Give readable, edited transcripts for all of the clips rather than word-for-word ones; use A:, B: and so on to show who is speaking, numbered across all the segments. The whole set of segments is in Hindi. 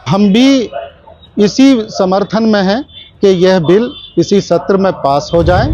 A: हम भी इसी समर्थन में हैं कि यह बिल इसी सत्र में पास हो जाए।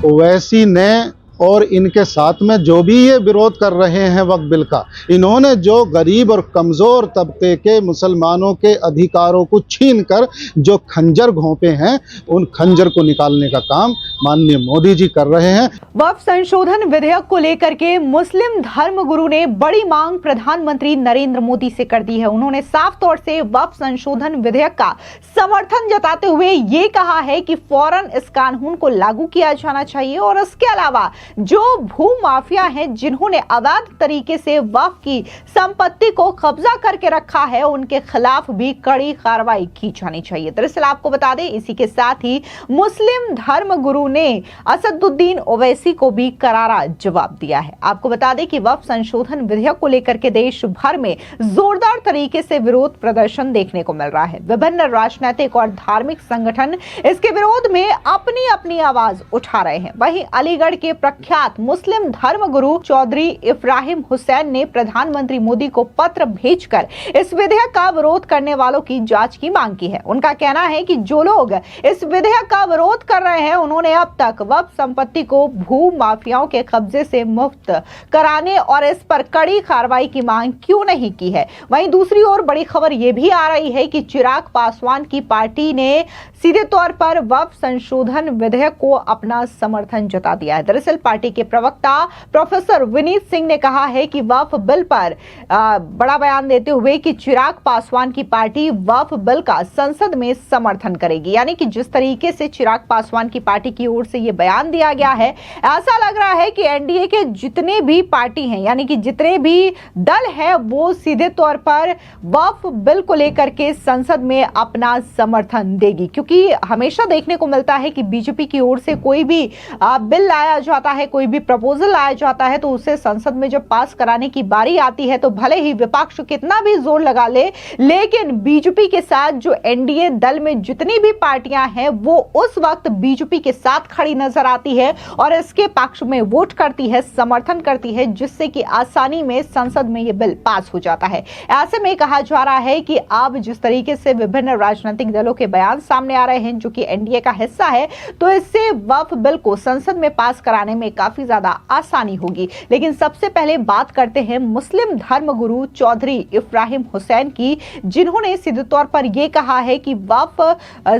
A: ओवैसी ने और इनके साथ में जो भी ये विरोध कर रहे हैं वक्फ बिल का, इन्होंने जो गरीब और कमज़ोर तबके के मुसलमानों के अधिकारों को छीनकर जो खंजर घोंपे हैं, उन खंजर को निकालने का काम माननीय मोदी जी कर रहे हैं।
B: वक्फ संशोधन विधेयक को लेकर के मुस्लिम धर्मगुरु ने बड़ी मांग प्रधानमंत्री नरेंद्र मोदी से कर दी है। उन्होंने साफ तौर से वक्फ संशोधन विधेयक का समर्थन जताते हुए ये कहा है कि फौरन इस कानून को लागू किया जाना चाहिए और इसके अलावा जो भू माफिया हैं जिन्होंने अवैध तरीके से वक्फ की संपत्ति को कब्जा करके रखा है, उनके खिलाफ भी कड़ी कार्रवाई की जानी चाहिए। दरअसल आपको बता दें, इसी के साथ ही मुस्लिम धर्मगुरु ने असदुद्दीन ओवैसी को भी करारा जवाब दिया है। आपको बता दें कि वक्फ संशोधन विधेयक को लेकर के देश भर में जोरदार तरीके से विरोध प्रदर्शन देखने को मिल रहा है। विभिन्न राजनीतिक और धार्मिक संगठन इसके विरोध में अपनी अपनी आवाज उठा रहे हैं। वहीं अलीगढ़ के प्रख्यात मुस्लिम धर्मगुरु चौधरी इब्राहिम हुसैन ने प्रधानमंत्री मोदी को पत्र भेजकर इस विधेयक का विरोध करने वालों की जांच की मांग की है। उनका कहना है कि जो लोग इस विधेयक का विरोध कर रहे हैं, उन्होंने अब तक वक्फ संपत्ति को भू माफियाओं के कब्जे से मुक्त कराने और इस पर कड़ी कार्रवाई की मांग क्यों नहीं की है। वहीं दूसरी ओर बड़ी खबर यह भी आ रही है कि चिराग पासवान की पार्टी ने सीधे तौर पर वक्फ संशोधन विधेयक को अपना समर्थन जता दिया है। दरअसल पार्टी के प्रवक्ता प्रोफेसर विनीत सिंह ने कहा है कि वक्फ बिल पर बड़ा बयान देते हुए कि चिराग पासवान की पार्टी वक्फ बिल का संसद में समर्थन करेगी। यानी कि जिस तरीके से चिराग पासवान की पार्टी की ओर से यह बयान दिया गया है, ऐसा लग रहा है कि एनडीए के जितने भी पार्टी हैं, यानी कि जितने भी दल हैं, वो सीधे तौर पर वक्फ बिल को लेकर के संसद में अपना समर्थन देगी। क्योंकि हमेशा देखने को मिलता है कि बीजेपी की ओर से कोई भी बिल लाया जाता है, कोई भी प्रपोजल लाया जाता है, तो उसे संसद में जब पास कराने की बारी आती है तो भले ही विपक्ष कितना भी जोर लगा ले, लेकिन बीजेपी के साथ जो एनडीए दल में जितनी भी पार्टियां हैं, वो उस वक्त बीजेपी के साथ खड़ी नजर आती है और इसके पक्ष में वोट करती है, समर्थन करती है, जिससे कि आसानी में संसद में यह बिल पास हो जाता है। ऐसे में कहा जा रहा है कि अब जिस तरीके से विभिन्न राजनीतिक दलों के बयान सामने आ रहे हैं जो कि एनडीए का हिस्सा है, तो इससे वक्फ बिल को संसद में पास कराने में काफी ज्यादा आसानी होगी। लेकिन सबसे पहले बात करते हैं मुस्लिम धर्मगुरु चौधरी इब्राहिम हुसैन की, जिन्होंने सीधे तौर पर यह कहा है कि वक्फ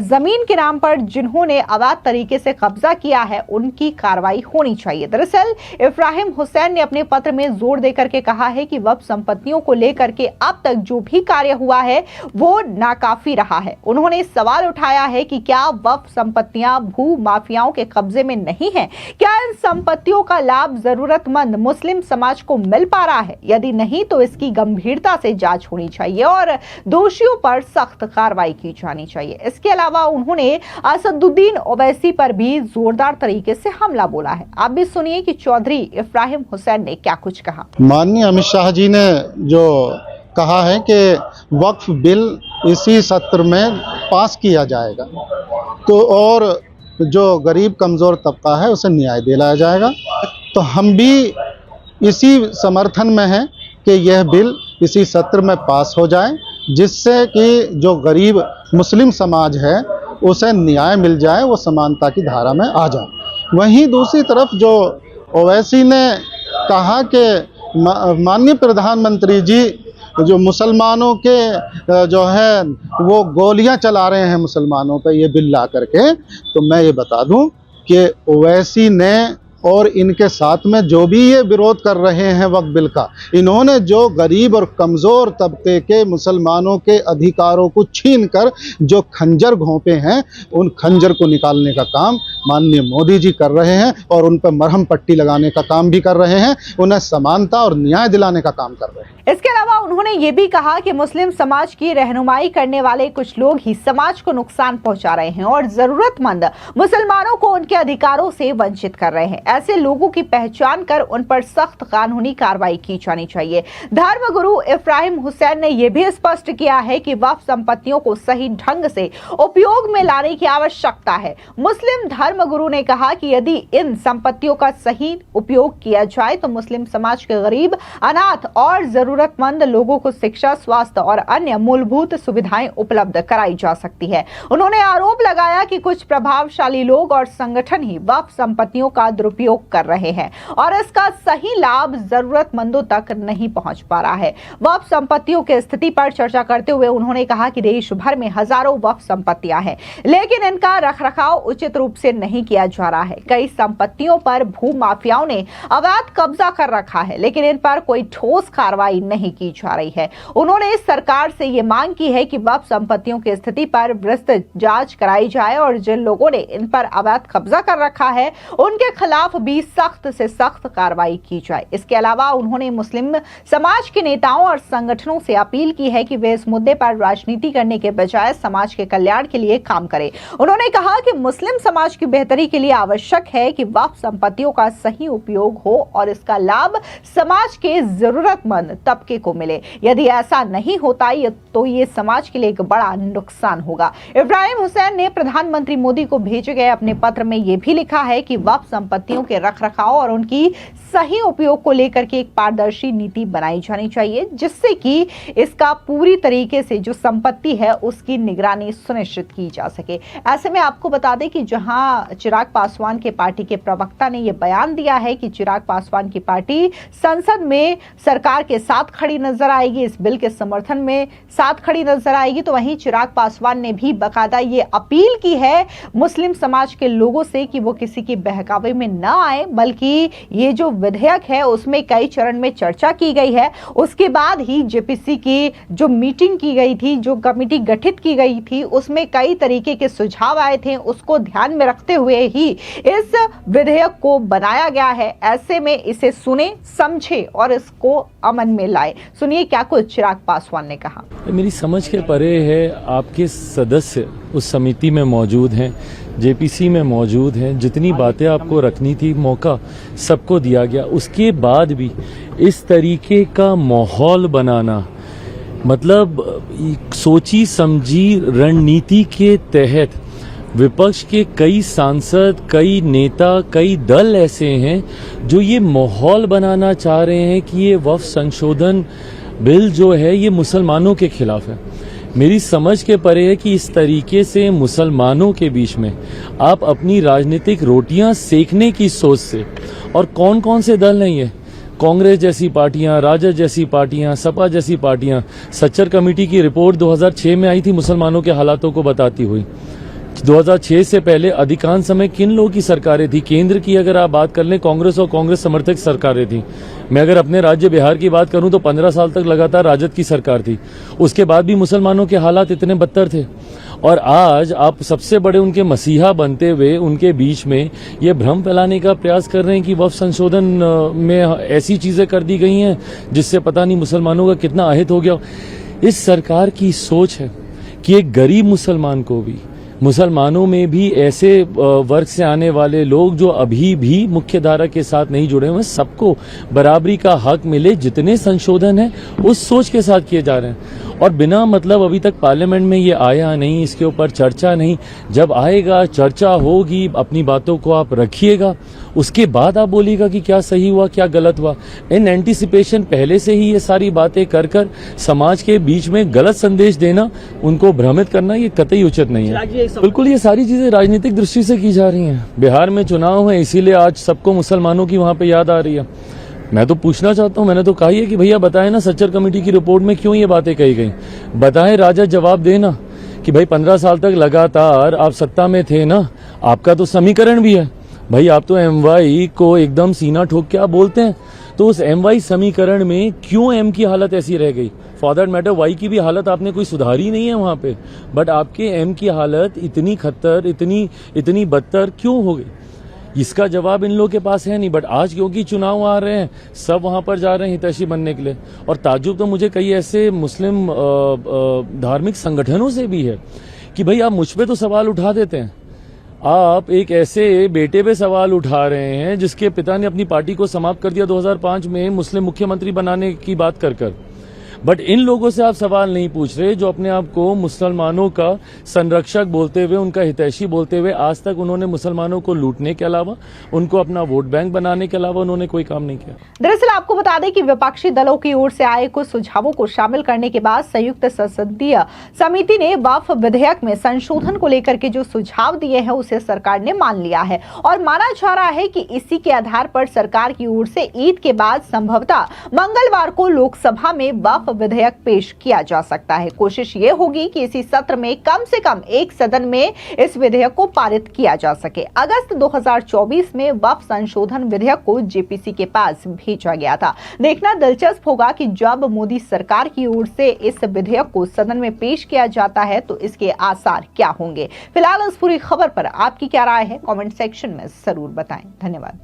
B: जमीन के नाम पर जिन्होंने अवैध तरीके से कब्जा किया है, उनकी कार्रवाई होनी चाहिए। दरअसल इब्राहिम हुसैन ने अपने पत्र में जोर देकर के कहा है कि वक्फ संपत्तियों को लेकर के अब तक जो भी कार्य हुआ है वो नाकाफी रहा है। उन्होंने सवाल उठाया है कि क्या वक्फ संपत्तियां भू माफियाओं के कब्जे में नहीं है? क्या इन संपत्तियों का लाभ जरूरतमंद मुस्लिम समाज को मिल पा रहा है? यदि नहीं तो इसकी गंभीरता से जांच होनी चाहिए और दोषियों पर सख्त कार्रवाई की जानी चाहिए। इसके अलावा उन्होंने असदुद्दीन ओवैसी पर भी जोरदार तरीके से हमला बोला है। आप भी सुनिए कि चौधरी इब्राहिम हुसैन ने क्या कुछ कहा।
A: माननीय अमित शाह जी ने जो कहा है कि वक्फ बिल इसी सत्र में पास किया जाएगा, तो और जो गरीब कमज़ोर तबका है उसे न्याय दिलाया जाएगा, तो हम भी इसी समर्थन में हैं कि यह बिल इसी सत्र में पास हो जाए, जिससे कि जो गरीब मुस्लिम समाज है उसे न्याय मिल जाए, वो समानता की धारा में आ जाए। वहीं दूसरी तरफ जो ओवैसी ने कहा कि माननीय प्रधानमंत्री जी जो मुसलमानों के जो है वो गोलियां चला रहे हैं मुसलमानों पे ये बिल ला करके, तो मैं ये बता दूं कि ओवैसी ने और इनके साथ में जो भी ये विरोध कर रहे हैं वक्फ बिल का, इन्होंने जो गरीब और कमज़ोर तबके के मुसलमानों के अधिकारों को छीनकर जो खंजर घोंपे हैं, उन खंजर को निकालने का काम माननीय मोदी जी कर रहे हैं और उन पर मरहम पट्टी लगाने का काम भी कर रहे हैं, उन्हें समानता और न्याय दिलाने का काम कर रहे हैं।
B: इसके अलावा उन्होंने ये भी कहा कि मुस्लिम समाज की रहनुमाई करने वाले कुछ लोग ही समाज को नुकसान पहुंचा रहे हैं और जरूरतमंद मुसलमानों को उनके अधिकारों से वंचित कर रहे हैं। ऐसे लोगों की पहचान कर उन पर सख्त कानूनी कार्रवाई की जानी चाहिए। धर्मगुरु इब्राहिम हुसैन ने यह भी स्पष्ट किया है कि वक्फ संपत्तियों को सही ढंग से उपयोग में लाने की आवश्यकता है। मुस्लिम धर्मगुरु ने कहा कि यदि इन संपत्तियों का सही उपयोग किया जाए तो मुस्लिम समाज के गरीब, अनाथ और जरूरतमंद लोगों को शिक्षा, स्वास्थ्य और अन्य मूलभूत सुविधाएं उपलब्ध कराई जा सकती है। उन्होंने आरोप लगाया कि कुछ प्रभावशाली लोग और संगठन ही वक्फ संपत्तियों का दुरुपयोग कर रहे हैं और इसका सही लाभ जरूरतमंदों तक नहीं पहुंच पा रहा है। वक्फ संपत्तियों की स्थिति पर चर्चा करते हुए उन्होंने कहा कि देश भर में हजारों वक्फ संपत्तियां हैं, लेकिन इनका रखरखाव उचित रूप से नहीं किया जा रहा है। कई संपत्तियों पर भूमाफियाओं ने अवैध कब्जा कर रखा है, लेकिन इन पर कोई ठोस कार्रवाई नहीं की जा रही है। उन्होंने सरकार से ये मांग की है कि वक्फ संपत्तियों की स्थिति पर विस्तृत जांच कराई जाए और जिन लोगों ने इन पर अवैध कब्जा कर रखा है उनके खिलाफ भी सख्त से सख्त कार्रवाई की जाए। इसके अलावा उन्होंने मुस्लिम समाज के नेताओं और संगठनों से अपील की है कि वे इस मुद्दे पर राजनीति करने के बजाय समाज के कल्याण के लिए काम करें। उन्होंने कहा कि मुस्लिम समाज की बेहतरी के लिए आवश्यक है कि वक्फ संपत्तियों का सही उपयोग हो और इसका लाभ समाज के जरूरतमंद तबके को मिले। यदि ऐसा नहीं होता तो ये समाज के लिए एक बड़ा नुकसान होगा। इब्राहिम हुसैन ने प्रधानमंत्री मोदी को भेजे गए अपने पत्र में यह भी लिखा है कि वक्फ संपत्तियों के रखरखाव और उनकी सही उपयोग को लेकर के एक पारदर्शी नीति बनाई जानी चाहिए, जिससे कि इसका पूरी तरीके से जो संपत्ति है उसकी निगरानी सुनिश्चित की जा सके। ऐसे में आपको बता दें कि जहां चिराग पासवान के पार्टी के प्रवक्ता ने यह बयान दिया है कि चिराग पासवान की पार्टी संसद में सरकार के साथ खड़ी नजर आएगी, इस बिल के समर्थन में साथ खड़ी नजर आएगी, तो वहीं चिराग पासवान ने भी बाकायदा ये अपील की है मुस्लिम समाज के लोगों से कि वो किसी की बहकावे में न आए, बल्कि ये जो विधेयक है उसमें कई चरण में चर्चा की गई है। उसके बाद ही जेपीसी की जो मीटिंग की गई थी, जो कमेटी गठित की गई थी, उसमें कई तरीके के सुझाव आए थे, उसको ध्यान में रखते हुए ही इस विधेयक को बनाया गया है। ऐसे में इसे सुने, समझे और इसको अमल में लाए। सुनिए क्या कुछ चिराग पासवान ने कहा।
C: मेरी समझ के परे है, आपके सदस्य उस समिति में मौजूद हैं, जेपीसी में मौजूद हैं, जितनी बातें आपको रखनी थी मौका सबको दिया गया। उसके बाद भी इस तरीके का माहौल बनाना, मतलब सोची समझी रणनीति के तहत विपक्ष के कई सांसद, कई नेता, कई दल ऐसे हैं जो ये माहौल बनाना चाह रहे हैं कि ये वक्फ संशोधन बिल जो है ये मुसलमानों के खिलाफ है। मेरी समझ के परे है कि इस तरीके से मुसलमानों के बीच में आप अपनी राजनीतिक रोटियां सेकने की सोच से, और कौन कौन से दल नहीं है, कांग्रेस जैसी पार्टियां, राजद जैसी पार्टियां, सपा जैसी पार्टियां। सच्चर कमेटी की रिपोर्ट 2006 में आई थी मुसलमानों के हालातों को बताती हुई। 2006 से पहले अधिकांश समय किन लोगों की सरकारें थी? केंद्र की अगर आप बात कर लें, कांग्रेस और कांग्रेस समर्थक सरकारें थी। मैं अगर अपने राज्य बिहार की बात करूं तो 15 साल तक लगातार राजद की सरकार थी। उसके बाद भी मुसलमानों के हालात इतने बदतर थे, और आज आप सबसे बड़े उनके मसीहा बनते हुए उनके बीच में ये भ्रम फैलाने का प्रयास कर रहे हैं कि वक्फ संशोधन में ऐसी चीजें कर दी गई हैं जिससे पता नहीं मुसलमानों का कितना अहित हो गया। इस सरकार की सोच है कि एक गरीब मुसलमान को भी, मुसलमानों में भी ऐसे वर्ग से आने वाले लोग जो अभी भी मुख्य धारा के साथ नहीं जुड़े हुए, सबको बराबरी का हक मिले। जितने संशोधन हैं उस सोच के साथ किए जा रहे हैं, और बिना मतलब अभी तक पार्लियामेंट में ये आया नहीं, इसके ऊपर चर्चा नहीं। जब आएगा, चर्चा होगी, अपनी बातों को आप रखिएगा, उसके बाद आप बोलिएगा कि क्या सही हुआ, क्या गलत हुआ। इन एंटीसिपेशन पहले से ही ये सारी बातें कर कर समाज के बीच में गलत संदेश देना, उनको भ्रमित करना, ये कतई उचित नहीं है। बिल्कुल ये सारी चीजें राजनीतिक दृष्टि से की जा रही हैं। बिहार में चुनाव है, इसीलिए आज सबको मुसलमानों की वहां पे याद आ रही है। मैं तो पूछना चाहता हूं, मैंने तो कहा है कि भैया बताएं ना, सच्चर कमेटी की रिपोर्ट में क्यों ये बातें कही गई, बताएं, राजा जवाब देना कि भाई 15 साल तक लगातार आप सत्ता में थे ना, आपका तो समीकरण भी है भाई, आप तो एमवाई को एकदम सीना ठोक के आप बोलते हैं, तो उस एमवाई समीकरण में क्यों एम की हालत ऐसी रह गई? फॉर दैट मैटर वाई की भी हालत आपने कोई सुधारी नहीं है वहां पे, बट आपके एम की हालत इतनी खतर, इतनी बदतर क्यों हो गई? इसका जवाब इन लोगों के पास है नहीं। बट आज क्योंकि चुनाव आ रहे हैं, सब वहां पर जा रहे हैं हितैषी बनने के लिए। और ताज्जुब तो मुझे कई ऐसे मुस्लिम धार्मिक संगठनों से भी है कि भाई आप मुझ पे तो सवाल उठा देते हैं, आप एक ऐसे बेटे पे सवाल उठा रहे हैं जिसके पिता ने अपनी पार्टी को समाप्त कर दिया 2005 में मुस्लिम मुख्यमंत्री बनाने की बात कर। बट इन लोगों से आप सवाल नहीं पूछ रहे जो अपने आप को मुसलमानों का संरक्षक बोलते हुए, उनका हितैषी बोलते हुए आज तक उन्होंने मुसलमानों को लूटने के अलावा, उनको अपना वोट बैंक बनाने के अलावा उन्होंने कोई काम नहीं किया।
B: दरअसल आपको बता दें कि विपक्षी दलों की ओर से आए कुछ सुझावों को शामिल करने के बाद संयुक्त संसदीय समिति ने वक्फ विधेयक में संशोधन को लेकर के जो सुझाव दिए हैं उसे सरकार ने मान लिया है और माना जा रहा है कि इसी के आधार पर सरकार की ओर से ईद के बाद संभवतः मंगलवार को लोकसभा में वक्फ विधेयक पेश किया जा सकता है। कोशिश ये होगी कि इसी सत्र में कम से कम एक सदन में इस विधेयक को पारित किया जा सके। अगस्त 2024 में वक्फ संशोधन विधेयक को जेपीसी के पास भेजा गया था। देखना दिलचस्प होगा कि जब मोदी सरकार की ओर से इस विधेयक को सदन में पेश किया जाता है तो इसके आसार क्या होंगे। फिलहाल इस पूरी खबर पर आपकी क्या राय है, कमेंट सेक्शन में जरूर बताएं। धन्यवाद।